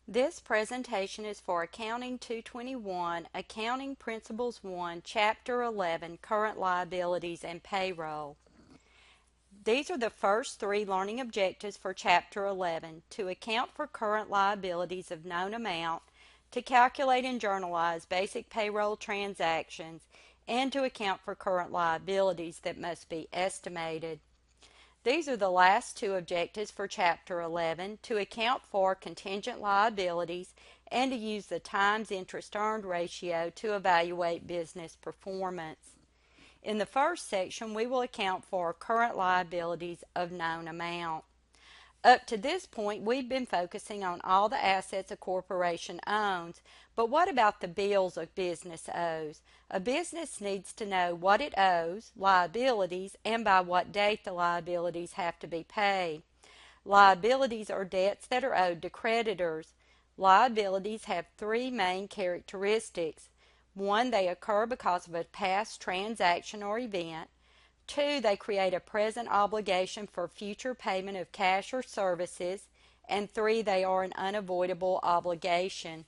This presentation is for Accounting 221, Accounting Principles 1, Chapter 11, Current Liabilities and Payroll. These are the first three learning objectives for Chapter 11: to account for current liabilities of known amount, to calculate and journalize basic payroll transactions, and to account for current liabilities that must be estimated. These are the last two objectives for Chapter 11: to account for contingent liabilities and to use the times interest earned ratio to evaluate business performance. In the first section, we will account for current liabilities of known amount. Up to this point, we've been focusing on all the assets a corporation owns, but what about the bills a business owes? A business needs to know what it owes, liabilities, and by what date the liabilities have to be paid. Liabilities are debts that are owed to creditors. Liabilities have three main characteristics. One, they occur because of a past transaction or event. Two, they create a present obligation for future payment of cash or services. And three, they are an unavoidable obligation.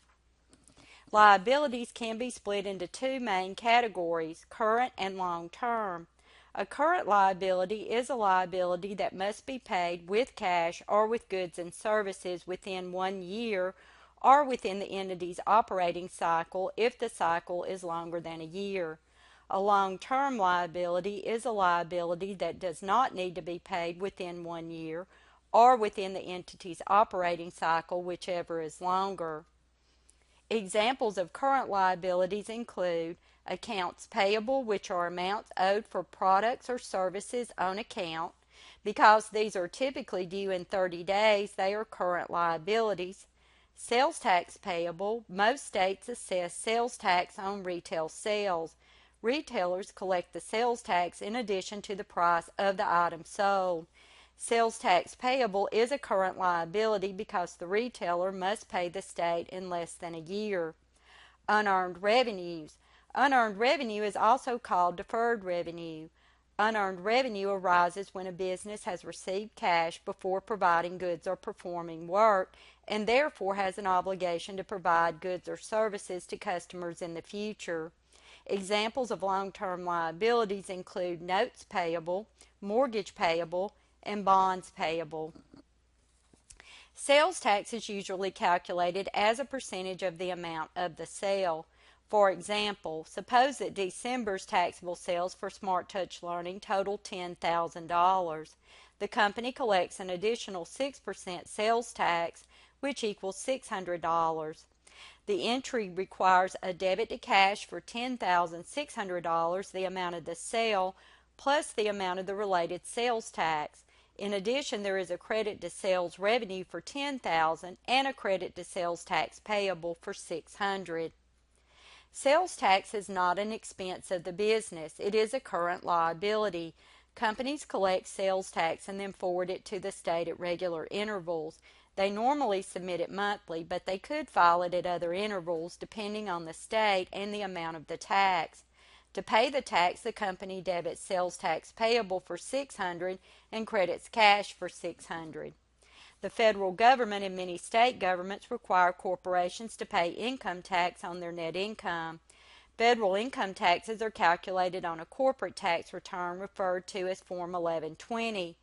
Liabilities can be split into two main categories: current and long-term. A current liability is a liability that must be paid with cash or with goods and services within 1 year or within the entity's operating cycle if the cycle is longer than a year. A long-term liability is a liability that does not need to be paid within 1 year or within the entity's operating cycle, whichever is longer. Examples of current liabilities include accounts payable, which are amounts owed for products or services on account. Because these are typically due in 30 days, they are current liabilities. Sales tax payable. Most states assess sales tax on retail sales. Retailers collect the sales tax in addition to the price of the item sold. Sales tax payable is a current liability because the retailer must pay the state in less than a year. Unearned revenues. Unearned revenue is also called deferred revenue. Unearned revenue arises when a business has received cash before providing goods or performing work, and therefore has an obligation to provide goods or services to customers in the future. Examples of long-term liabilities include notes payable, mortgage payable, and bonds payable. Sales tax is usually calculated as a percentage of the amount of the sale. For example, suppose that December's taxable sales for Smart Touch Learning total $10,000. The company collects an additional 6% sales tax, which equals $600. The entry requires a debit to cash for $10,600, the amount of the sale, plus the amount of the related sales tax. In addition, there is a credit to sales revenue for $10,000 and a credit to sales tax payable for $600. Sales tax is not an expense of the business. It is a current liability. Companies collect sales tax and then forward it to the state at regular intervals. They normally submit it monthly, but they could file it at other intervals depending on the state and the amount of the tax. To pay the tax, the company debits sales tax payable for $600 and credits cash for $600. The federal government and many state governments require corporations to pay income tax on their net income. Federal income taxes are calculated on a corporate tax return referred to as Form 1120.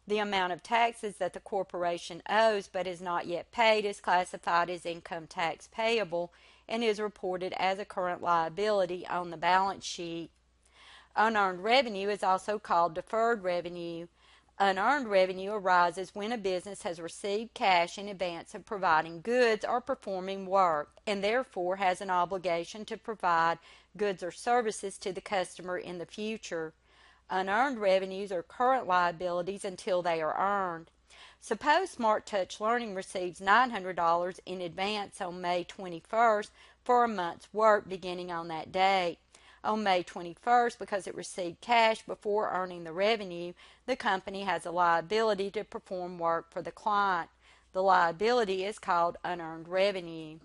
The amount of taxes that the corporation owes but is not yet paid is classified as income tax payable and is reported as a current liability on the balance sheet. Unearned revenue is also called deferred revenue. Unearned revenue arises when a business has received cash in advance of providing goods or performing work, and therefore has an obligation to provide goods or services to the customer in the future. Unearned revenues are current liabilities until they are earned. Suppose Smart Touch Learning receives $900 in advance on May 21st for a month's work beginning on that date. On May 21st, because it received cash before earning the revenue, the company has a liability to perform work for the client. The liability is called unearned revenue.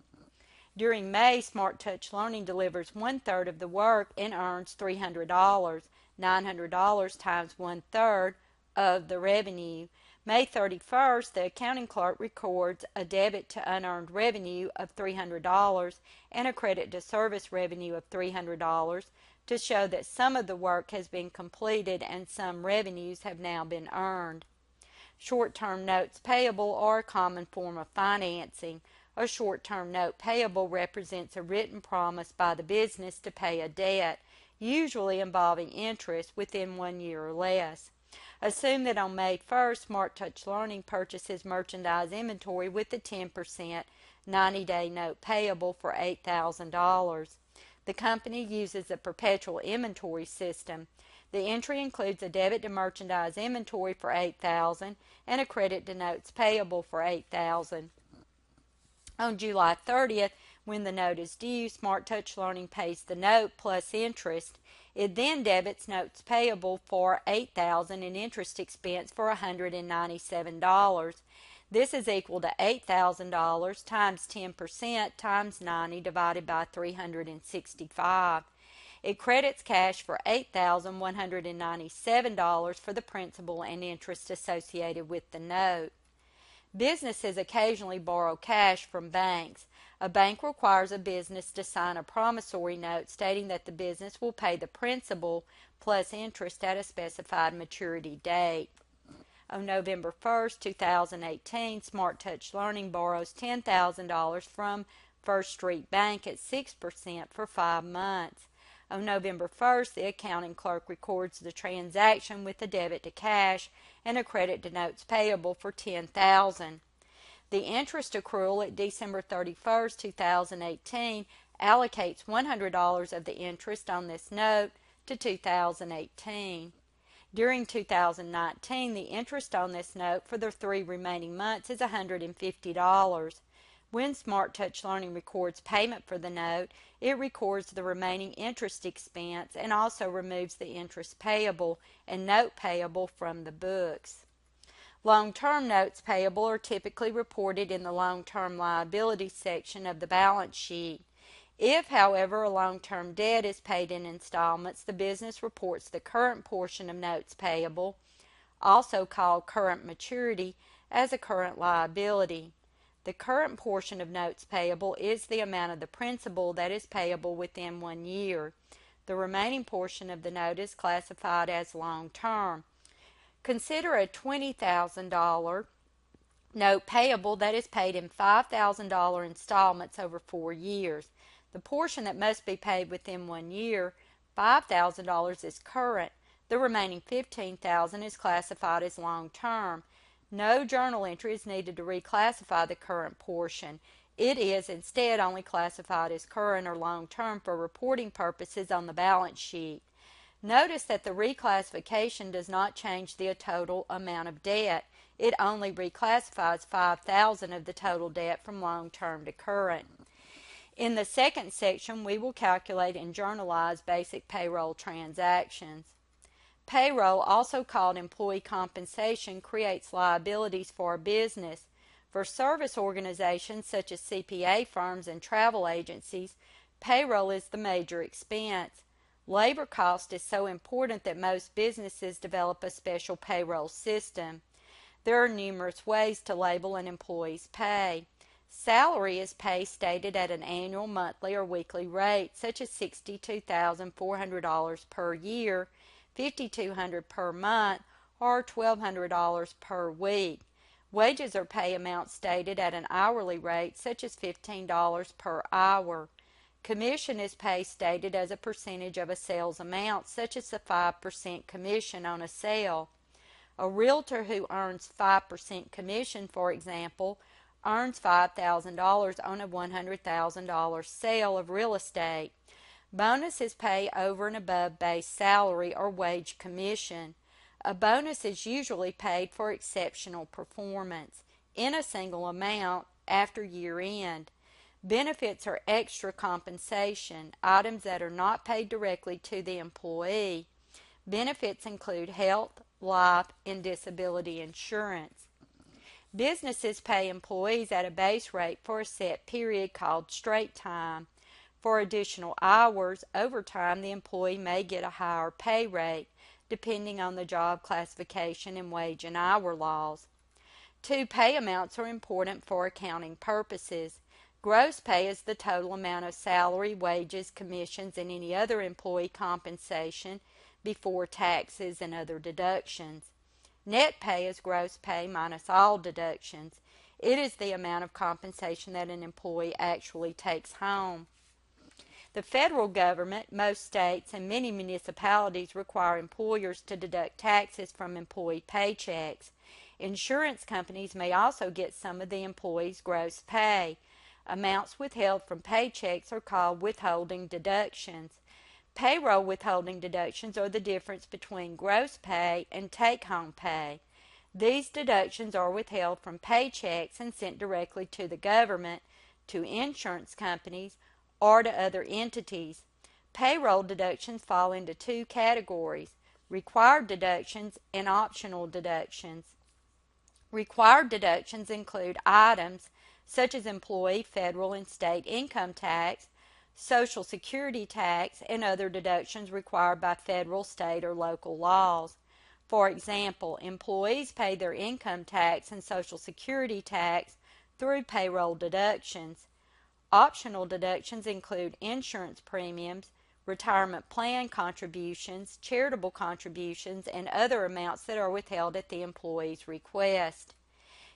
During May, Smart Touch Learning delivers 1/3 of the work and earns $300. $900 times 1/3 of the revenue. May 31st, the accounting clerk records a debit to unearned revenue of $300 and a credit to service revenue of $300 to show that some of the work has been completed and some revenues have now been earned. Short-term notes payable are a common form of financing. A short-term note payable represents a written promise by the business to pay a debt, usually involving interest, within 1 year or less. Assume that on May 1st, Smart Touch Learning purchases merchandise inventory with a 10% 90-day note payable for $8,000. The company uses a perpetual inventory system. The entry includes a debit to merchandise inventory for $8,000 and a credit to notes payable for $8,000. On July 30th, when the note is due, Smart Touch Learning pays the note plus interest. It then debits notes payable for $8,000 and interest expense for $197. This is equal to $8,000 times 10% times 90 divided by 365. It credits cash for $8,197 for the principal and interest associated with the note. Businesses occasionally borrow cash from banks. A bank requires a business to sign a promissory note stating that the business will pay the principal plus interest at a specified maturity date. On November 1st, 2018, Smart Touch Learning borrows $10,000 from First Street Bank at 6% for 5 months. On November 1st, the accounting clerk records the transaction with a debit to cash and a credit to notes payable for $10,000. The interest accrual at December 31st, 2018 allocates $100 of the interest on this note to 2018. During 2019, the interest on this note for the 3 remaining months is $150. When Smart Touch Learning records payment for the note, it records the remaining interest expense and also removes the interest payable and note payable from the books. Long-term notes payable are typically reported in the long-term liabilities section of the balance sheet. If, however, a long-term debt is paid in installments, the business reports the current portion of notes payable, also called current maturity, as a current liability. The current portion of notes payable is the amount of the principal that is payable within 1 year. The remaining portion of the note is classified as long-term. Consider a $20,000 note payable that is paid in $5,000 installments over 4 years. The portion that must be paid within 1 year, $5,000, is current. The remaining $15,000 is classified as long-term. No journal entry is needed to reclassify the current portion. It is instead only classified as current or long-term for reporting purposes on the balance sheet. Notice that the reclassification does not change the total amount of debt. It only reclassifies $5,000 of the total debt from long-term to current. In the second section, we will calculate and journalize basic payroll transactions. Payroll, also called employee compensation, creates liabilities for a business. For service organizations such as CPA firms and travel agencies, payroll is the major expense. Labor cost is so important that most businesses develop a special payroll system. There are numerous ways to label an employee's pay. Salary is pay stated at an annual, monthly, or weekly rate, such as $62,400 per year, $5,200 per month, or $1,200 per week. Wages are pay amounts stated at an hourly rate, such as $15 per hour. Commission is pay stated as a percentage of a sales amount, such as the 5% commission on a sale. A realtor who earns 5% commission, for example, earns $5,000 on a $100,000 sale of real estate. Bonuses pay over and above base salary or wage commission. A bonus is usually paid for exceptional performance in a single amount after year end. Benefits are extra compensation, items that are not paid directly to the employee. Benefits include health, life, and disability insurance. Businesses pay employees at a base rate for a set period called straight time. For additional hours, overtime, the employee may get a higher pay rate, depending on the job classification and wage and hour laws. Two pay amounts are important for accounting purposes. Gross pay is the total amount of salary, wages, commissions, and any other employee compensation before taxes and other deductions. Net pay is gross pay minus all deductions. It is the amount of compensation that an employee actually takes home. The federal government, most states, and many municipalities require employers to deduct taxes from employee paychecks. Insurance companies may also get some of the employee's gross pay. Amounts withheld from paychecks are called withholding deductions. Payroll withholding deductions are the difference between gross pay and take-home pay. These deductions are withheld from paychecks and sent directly to the government, to insurance companies, or to other entities. Payroll deductions fall into two categories: required deductions and optional deductions. Required deductions include items such as employee, federal, and state income tax, Social Security tax, and other deductions required by federal, state, or local laws. For example, employees pay their income tax and Social Security tax through payroll deductions. Optional deductions include insurance premiums, retirement plan contributions, charitable contributions, and other amounts that are withheld at the employee's request.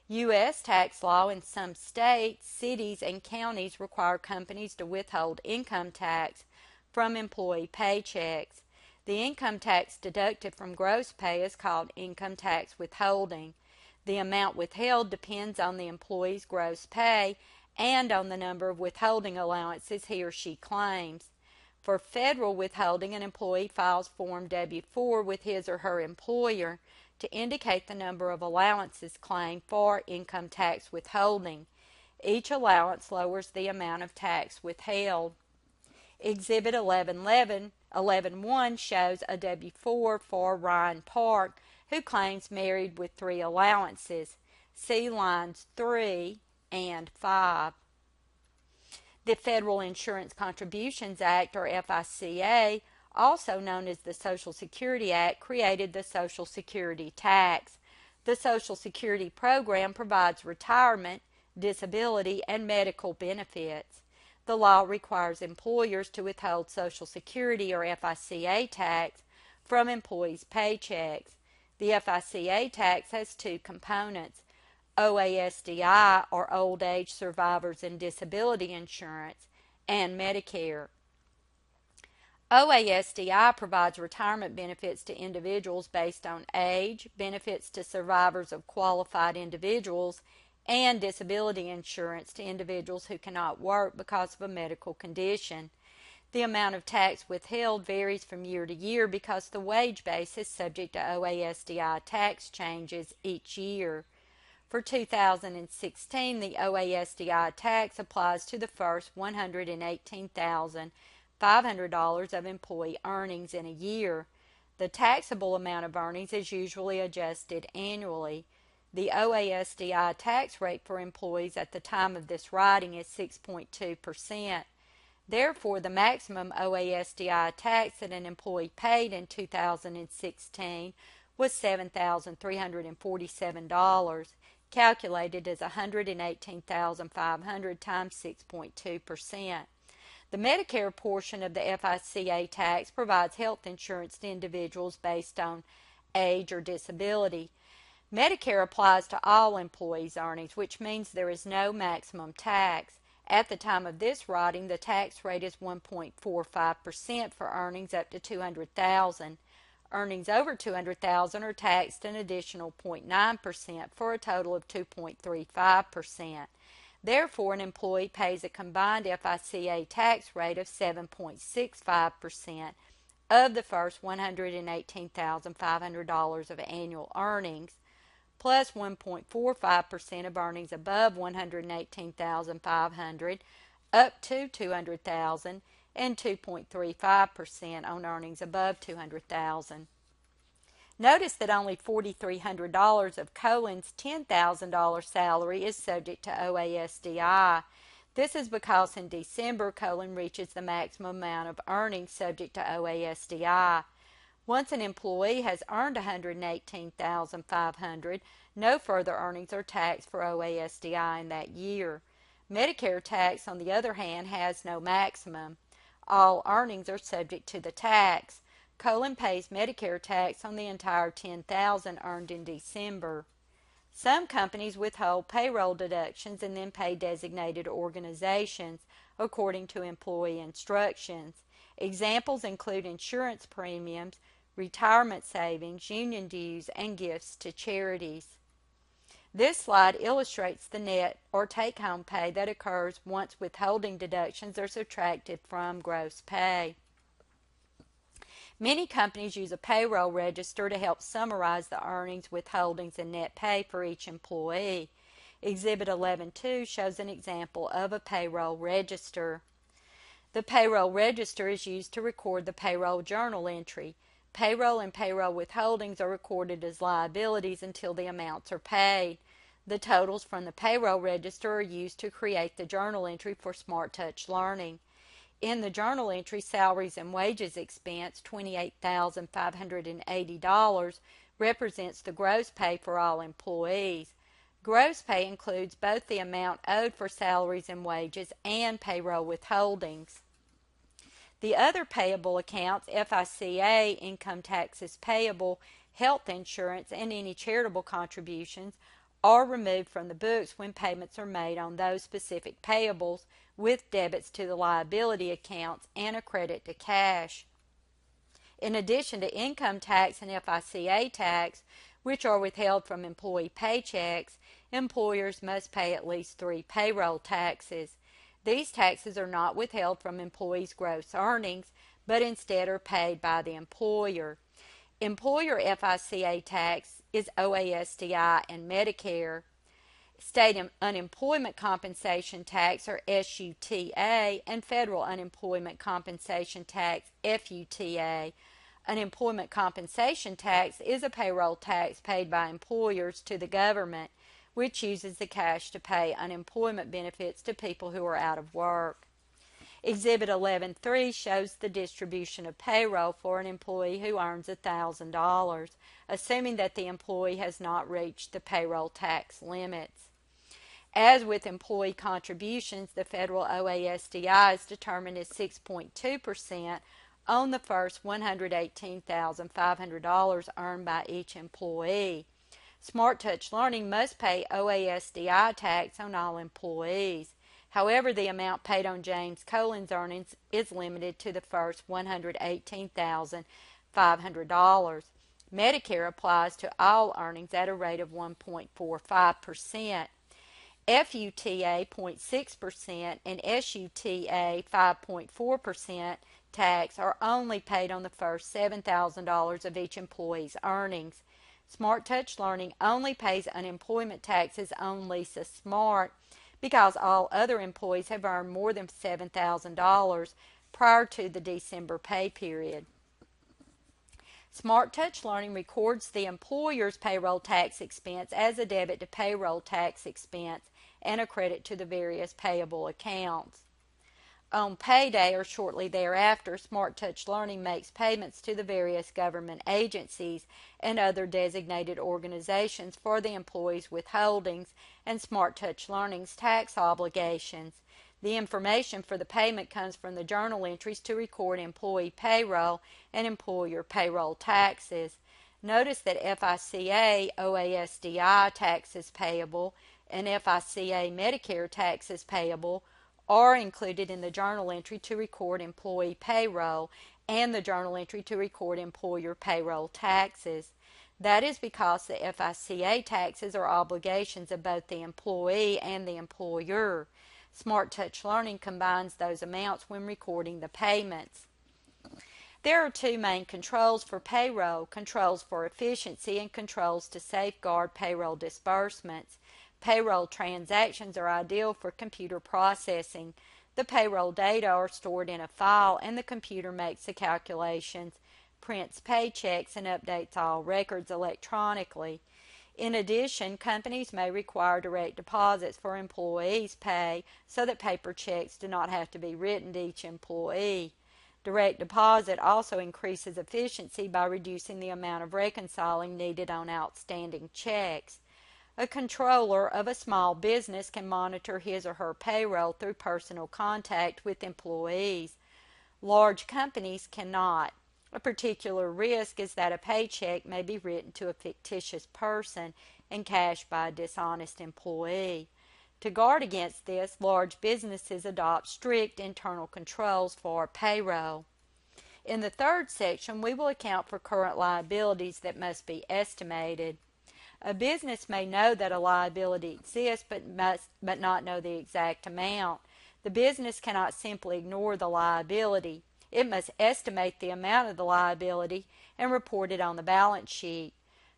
U.S. tax law in some states, cities, and counties require companies to withhold income tax from employee paychecks. The income tax deducted from gross pay is called income tax withholding. The amount withheld depends on the employee's gross pay and on the number of withholding allowances he or she claims. For federal withholding, an employee files Form W-4 with his or her employer to indicate the number of allowances claimed for income tax withholding. Each allowance lowers the amount of tax withheld. Exhibit 11.1 shows a W-4 for Ryan Park, who claims married with 3 allowances. See lines 3 and 5. The Federal Insurance Contributions Act, or FICA, also known as the Social Security Act, created the Social Security tax. The Social Security program provides retirement, disability, and medical benefits. The law requires employers to withhold Social Security, or FICA tax, from employees' paychecks. The FICA tax has 2 components: OASDI, or Old Age Survivors and Disability Insurance, and Medicare. OASDI provides retirement benefits to individuals based on age, benefits to survivors of qualified individuals, and disability insurance to individuals who cannot work because of a medical condition. The amount of tax withheld varies from year to year because the wage base is subject to OASDI tax changes each year. For 2016, the OASDI tax applies to the first $118,500 of employee earnings in a year. The taxable amount of earnings is usually adjusted annually. The OASDI tax rate for employees at the time of this writing is 6.2%. Therefore, the maximum OASDI tax that an employee paid in 2016 was $7,347, calculated as $118,500 times 6.2%. The Medicare portion of the FICA tax provides health insurance to individuals based on age or disability. Medicare applies to all employees' earnings, which means there is no maximum tax. At the time of this writing, the tax rate is 1.45% for earnings up to $200,000. Earnings over $200,000 are taxed an additional 0.9% for a total of 2.35%. Therefore, an employee pays a combined FICA tax rate of 7.65% of the first $118,500 of annual earnings, plus 1.45% of earnings above $118,500 up to $200,000, and 2.35% on earnings above $200,000. Notice that only $4,300 of Cohen's $10,000 salary is subject to OASDI. This is because in December, Cohen reaches the maximum amount of earnings subject to OASDI. Once an employee has earned $118,500, no further earnings are taxed for OASDI in that year. Medicare tax, on the other hand, has no maximum. All earnings are subject to the tax. Colin pays Medicare tax on the entire $10,000 earned in December. Some companies withhold payroll deductions and then pay designated organizations according to employee instructions. Examples include insurance premiums, retirement savings, union dues, and gifts to charities. This slide illustrates the net or take-home pay that occurs once withholding deductions are subtracted from gross pay. Many companies use a payroll register to help summarize the earnings, withholdings, and net pay for each employee. Exhibit 11.2 shows an example of a payroll register. The payroll register is used to record the payroll journal entry. Payroll and payroll withholdings are recorded as liabilities until the amounts are paid. The totals from the payroll register are used to create the journal entry for Smart Touch Learning. In the journal entry, salaries and wages expense, $28,580, represents the gross pay for all employees. Gross pay includes both the amount owed for salaries and wages and payroll withholdings. The other payable accounts, FICA, income taxes payable, health insurance, and any charitable contributions, are removed from the books when payments are made on those specific payables, with debits to the liability accounts and a credit to cash. In addition to income tax and FICA tax, which are withheld from employee paychecks, employers must pay at least 3 payroll taxes. These taxes are not withheld from employees' gross earnings, but instead are paid by the employer. Employer FICA tax is OASDI and Medicare. State unemployment compensation tax, or SUTA, and federal unemployment compensation tax, FUTA. Unemployment compensation tax is a payroll tax paid by employers to the government, which uses the cash to pay unemployment benefits to people who are out of work. Exhibit 11.3 shows the distribution of payroll for an employee who earns $1,000, assuming that the employee has not reached the payroll tax limits. As with employee contributions, the federal OASDI is determined as 6.2% on the first $118,500 earned by each employee. Smart Touch Learning must pay OASDI tax on all employees. However, the amount paid on James Colin's earnings is limited to the first $118,500. Medicare applies to all earnings at a rate of 1.45%. FUTA 0.6% and SUTA 5.4% tax are only paid on the first $7,000 of each employee's earnings. Smart Touch Learning only pays unemployment taxes on Lisa Smart because all other employees have earned more than $7,000 prior to the December pay period. Smart Touch Learning records the employer's payroll tax expense as a debit to payroll tax expense and a credit to the various payable accounts. On payday or shortly thereafter, Smart Touch Learning makes payments to the various government agencies and other designated organizations for the employee's withholdings and Smart Touch Learning's tax obligations. The information for the payment comes from the journal entries to record employee payroll and employer payroll taxes. Notice that FICA OASDI taxes payable and FICA Medicare taxes payable are included in the journal entry to record employee payroll and the journal entry to record employer payroll taxes. That is because the FICA taxes are obligations of both the employee and the employer. Smart Touch Learning combines those amounts when recording the payments. There are 2 main controls for payroll: controls for efficiency and controls to safeguard payroll disbursements. Payroll transactions are ideal for computer processing. The payroll data are stored in a file and the computer makes the calculations, prints paychecks, and updates all records electronically. In addition, companies may require direct deposits for employees' pay so that paper checks do not have to be written to each employee. Direct deposit also increases efficiency by reducing the amount of reconciling needed on outstanding checks. A controller of a small business can monitor his or her payroll through personal contact with employees. Large companies cannot. A particular risk is that a paycheck may be written to a fictitious person and cashed by a dishonest employee. To guard against this, large businesses adopt strict internal controls for payroll. In the third section, we will account for current liabilities that must be estimated. A business may know that a liability exists but not know the exact amount. The business cannot simply ignore the liability. It must estimate the amount of the liability and report it on the balance sheet.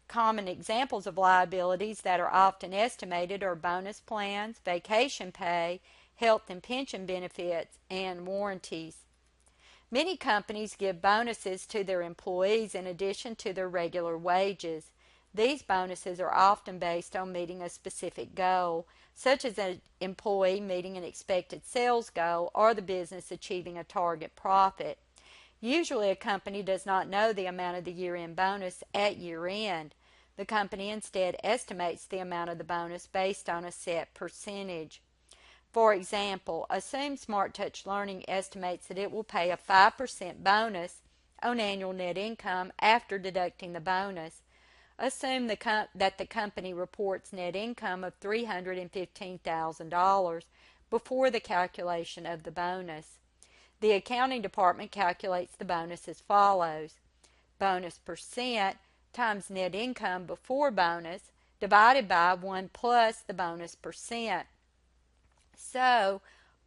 Common examples of liabilities that are often estimated are bonus plans, vacation pay, health and pension benefits, and warranties. Many companies give bonuses to their employees in addition to their regular wages. These bonuses are often based on meeting a specific goal, such as an employee meeting an expected sales goal or the business achieving a target profit. Usually a company does not know the amount of the year-end bonus at year-end. The company instead estimates the amount of the bonus based on a set percentage. For example, assume Smart Touch Learning estimates that it will pay a 5% bonus on annual net income after deducting the bonus. Assume that the company reports net income of $315,000 before the calculation of the bonus. The accounting department calculates the bonus as follows: bonus percent times net income before bonus divided by 1 plus the bonus percent. So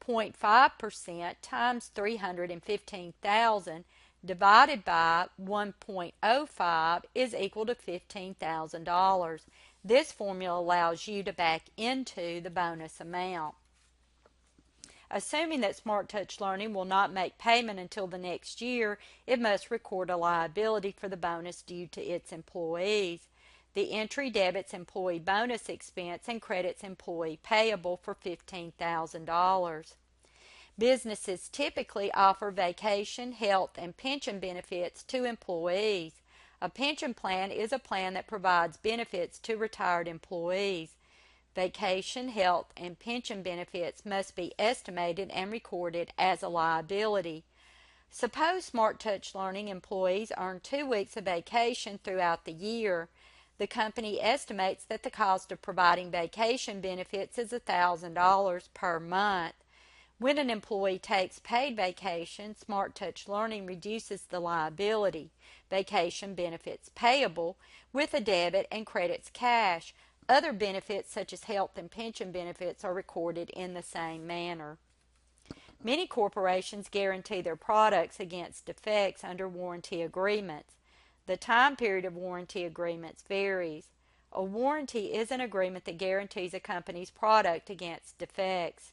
0.5% times 315,000 divided by 1.05 is equal to $15,000. This formula allows you to back into the bonus amount. Assuming that Smart Touch Learning will not make payment until the next year, it must record a liability for the bonus due to its employees. The entry debits employee bonus expense and credits employee payable for $15,000. Businesses typically offer vacation, health, and pension benefits to employees. A pension plan is a plan that provides benefits to retired employees. Vacation, health, and pension benefits must be estimated and recorded as a liability. Suppose Smart Touch Learning employees earn 2 weeks of vacation throughout the year. The company estimates that the cost of providing vacation benefits is $1,000 per month. When an employee takes paid vacation, Smart Touch Learning reduces the liability, vacation benefits payable, with a debit and credits cash. Other benefits such as health and pension benefits are recorded in the same manner. Many corporations guarantee their products against defects under warranty agreements. The time period of warranty agreements varies. A warranty is an agreement that guarantees a company's product against defects.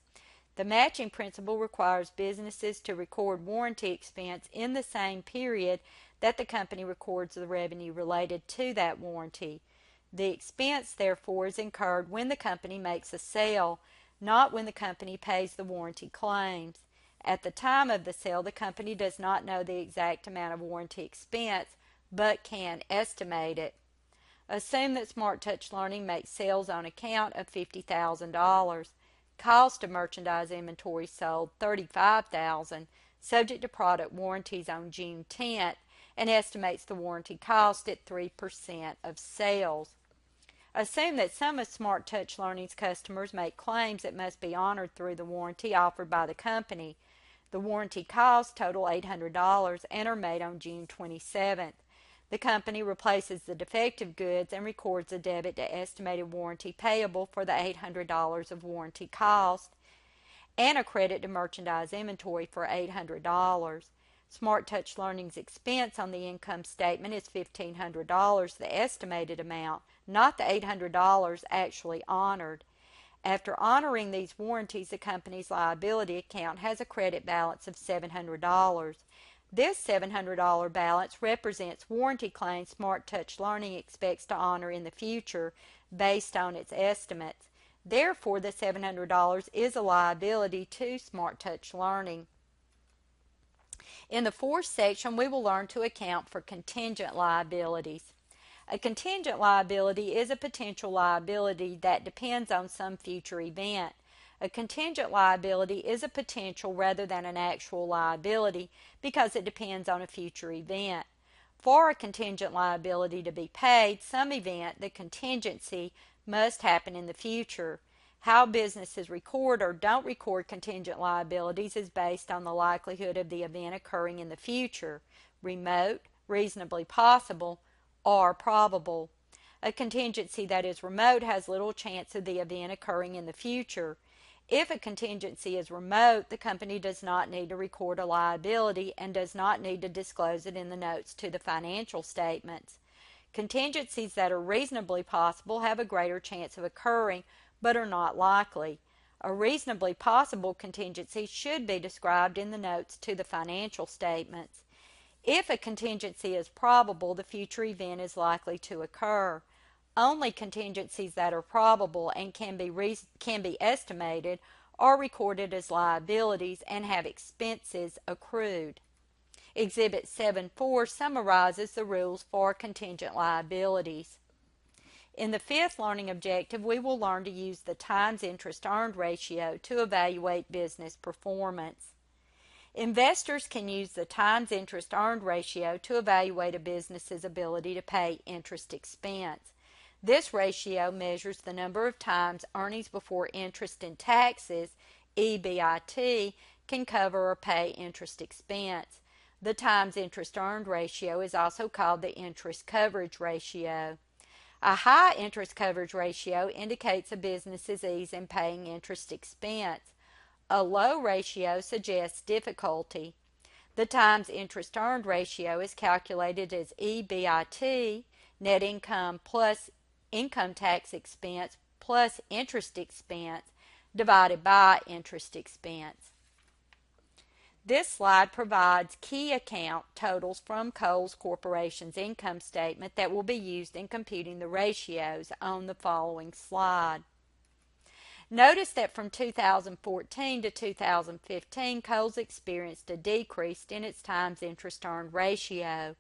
The matching principle requires businesses to record warranty expense in the same period that the company records the revenue related to that warranty. The expense, therefore, is incurred when the company makes a sale, not when the company pays the warranty claims. At the time of the sale, the company does not know the exact amount of warranty expense, but can estimate it. Assume that Smart Touch Learning makes sales on account of $50,000. Cost of merchandise inventory sold $35,000, subject to product warranties on June 10th, and estimates the warranty cost at 3% of sales. Assume that some of Smart Touch Learning's customers make claims that must be honored through the warranty offered by the company. The warranty costs total $800 and are made on June 27th. The company replaces the defective goods and records a debit to estimated warranty payable for the $800 of warranty cost and a credit to merchandise inventory for $800. Smart Touch Learning's expense on the income statement is $1,500, the estimated amount, not the $800 actually honored. After honoring these warranties, the company's liability account has a credit balance of $700. This $700 balance represents warranty claims Smart Touch Learning expects to honor in the future based on its estimates. Therefore, the $700 is a liability to Smart Touch Learning. In the fourth section, we will learn to account for contingent liabilities. A contingent liability is a potential liability that depends on some future event. A contingent liability is a potential rather than an actual liability because it depends on a future event. For a contingent liability to be paid, some event, the contingency, must happen in the future. How businesses record or don't record contingent liabilities is based on the likelihood of the event occurring in the future, remote, reasonably possible, or probable. A contingency that is remote has little chance of the event occurring in the future. If a contingency is remote, the company does not need to record a liability and does not need to disclose it in the notes to the financial statements. Contingencies that are reasonably possible have a greater chance of occurring but are not likely. A reasonably possible contingency should be described in the notes to the financial statements. If a contingency is probable, the future event is likely to occur. Only contingencies that are probable and can be estimated are recorded as liabilities and have expenses accrued. Exhibit 7.4 summarizes the rules for contingent liabilities. In the fifth learning objective, we will learn to use the times interest earned ratio to evaluate business performance. Investors can use the times interest earned ratio to evaluate a business's ability to pay interest expense. This ratio measures the number of times earnings before interest and taxes, EBIT, can cover or pay interest expense. The times interest earned ratio is also called the interest coverage ratio. A high interest coverage ratio indicates a business's ease in paying interest expense. A low ratio suggests difficulty. The times interest earned ratio is calculated as EBIT, net income plus income tax expense plus interest expense, divided by interest expense. This slide provides key account totals from Kohl's Corporation's income statement that will be used in computing the ratios on the following slide. Notice that from 2014 to 2015, Kohl's experienced a decrease in its times interest earned ratio.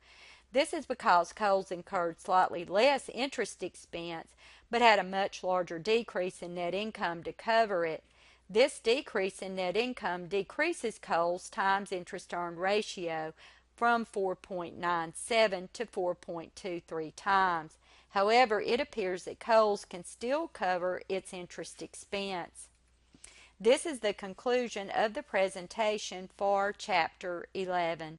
This is because Kohl's incurred slightly less interest expense but had a much larger decrease in net income to cover it. This decrease in net income decreases Kohl's times interest earned ratio from 4.97 to 4.23 times. However, it appears that Kohl's can still cover its interest expense. This is the conclusion of the presentation for Chapter 11.